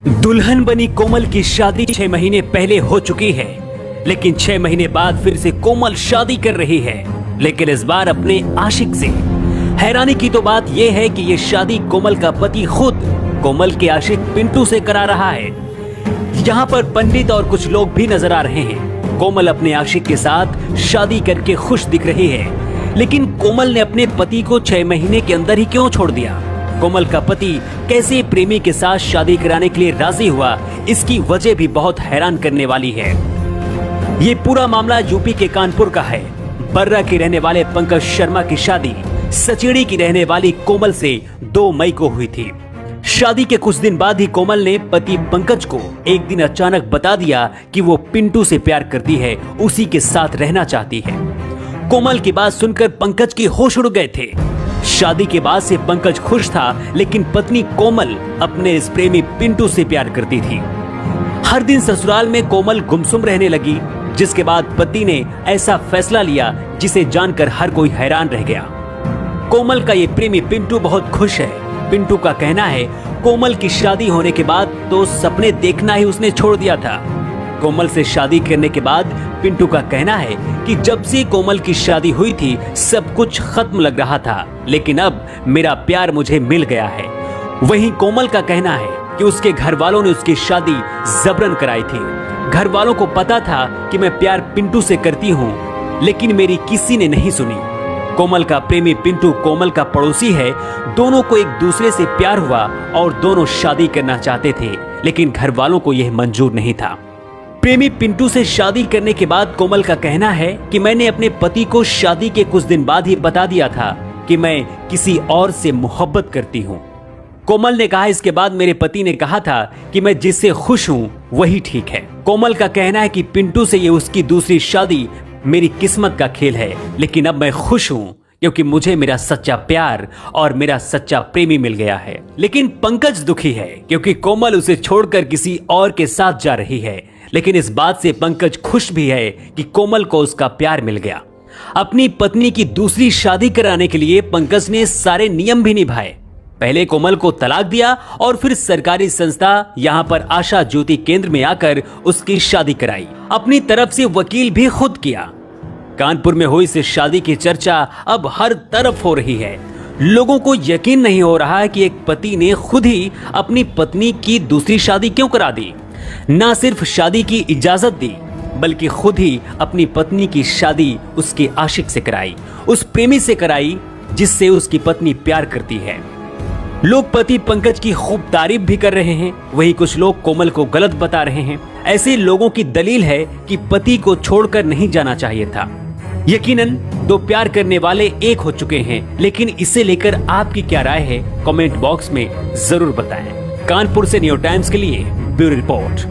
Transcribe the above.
दुल्हन बनी कोमल की शादी 6 महीने पहले हो चुकी है, लेकिन 6 महीने बाद फिर से कोमल शादी कर रही है, लेकिन इस बार अपने आशिक से। हैरानी की तो बात यह है कि ये शादी कोमल का पति खुद कोमल के आशिक पिंटू से करा रहा है। यहाँ पर पंडित और कुछ लोग भी नजर आ रहे हैं। कोमल अपने आशिक के साथ शादी करके खुश दिख रही है, लेकिन कोमल ने अपने पति को 6 महीने के अंदर ही क्यों छोड़ दिया? कोमल का पति कैसे प्रेमी के साथ शादी कराने के लिए राजी हुआ, इसकी वजह भी बहुत हैरान करने वाली है। ये पूरा मामला यूपी के कानपुर का है। बर्रा के रहने वाले पंकज शर्मा की शादी सचेड़ी की रहने वाली कोमल से 2 मई को हुई थी। शादी के कुछ दिन बाद ही कोमल ने पति पंकज को एक दिन अचानक बता दिया कि वो पिंटू से प्यार करती है, उसी के साथ रहना चाहती है। कोमल की बात सुनकर पंकज के होश उड़ गए थे। शादी के बाद से पंकज खुश था, लेकिन पत्नी कोमल अपने इस प्रेमी पिंटू से प्यार करती थी। हर दिन ससुराल में कोमल गुमसुम रहने लगी, जिसके बाद पति ने ऐसा फैसला लिया जिसे जानकर हर कोई हैरान रह गया। कोमल का ये प्रेमी पिंटू बहुत खुश है। पिंटू का कहना है कोमल की शादी होने के बाद तो सपने देखना ही उसने छोड़ दिया था। कोमल से शादी करने के बाद पिंटू का कहना है कि जब से कोमल की शादी हुई थी सब कुछ खत्म लग रहा था, लेकिन अब मेरा प्यार मुझे मिल गया है। वहीं कोमल का कहना है कि उसके घर वालों ने उसकी शादी जबरन कराई थी। घर वालों को पता था कि मैं प्यार पिंटू से करती हूँ, लेकिन मेरी किसी ने नहीं सुनी। कोमल का प्रेमी पिंटू कोमल का पड़ोसी है। दोनों को एक दूसरे से प्यार हुआ और दोनों शादी करना चाहते थे, लेकिन घर वालों को यह मंजूर नहीं था। प्रेमी पिंटू से शादी करने के बाद कोमल का कहना है कि मैंने अपने पति को शादी के कुछ दिन बाद ही बता दिया था कि मैं किसी और से मोहब्बत करती हूँ। कोमल ने कहा, इसके बाद मेरे पति ने कहा था कि मैं जिससे खुश हूँ वही ठीक है। कोमल का कहना है कि पिंटू से ये उसकी दूसरी शादी मेरी किस्मत का खेल है, लेकिन अब मैं खुश हूँ क्योंकि मुझे मेरा सच्चा प्यार और मेरा सच्चा प्रेमी मिल गया है। लेकिन पंकज दुखी है क्योंकि कोमल उसे छोड़कर किसी और के साथ जा रही है, लेकिन इस बात से पंकज खुश भी है कि कोमल को उसका प्यार मिल गया। अपनी पत्नी की दूसरी शादी कराने के लिए पंकज ने सारे नियम भी निभाए। पहले कोमल को तलाक दिया और फिर सरकारी संस्था यहाँ पर आशा ज्योति केंद्र में आकर उसकी शादी कराई। अपनी तरफ से वकील भी खुद किया। कानपुर में हुई इस शादी की चर्चा अब हर तरफ हो रही है। लोगों को यकीन नहीं हो रहा है कि एक पति ने खुद ही अपनी पत्नी की दूसरी शादी क्यों करा दी। ना सिर्फ शादी की इजाजत दी, बल्कि खुद ही अपनी पत्नी की शादी उसके आशिक से कराई, उस प्रेमी से कराई जिससे उसकी पत्नी प्यार करती है। लोग पति पंकज की खूब तारीफ भी कर रहे हैं, वहीं कुछ लोग कोमल को गलत बता रहे हैं। ऐसे लोगों की दलील है कि पति को छोड़कर नहीं जाना चाहिए था। यकीनन 2 प्यार करने वाले एक हो चुके हैं, लेकिन इसे लेकर आपकी क्या राय है कमेंट बॉक्स में जरूर बताएं। कानपुर से न्यू टाइम्स के लिए ब्यूरो रिपोर्ट।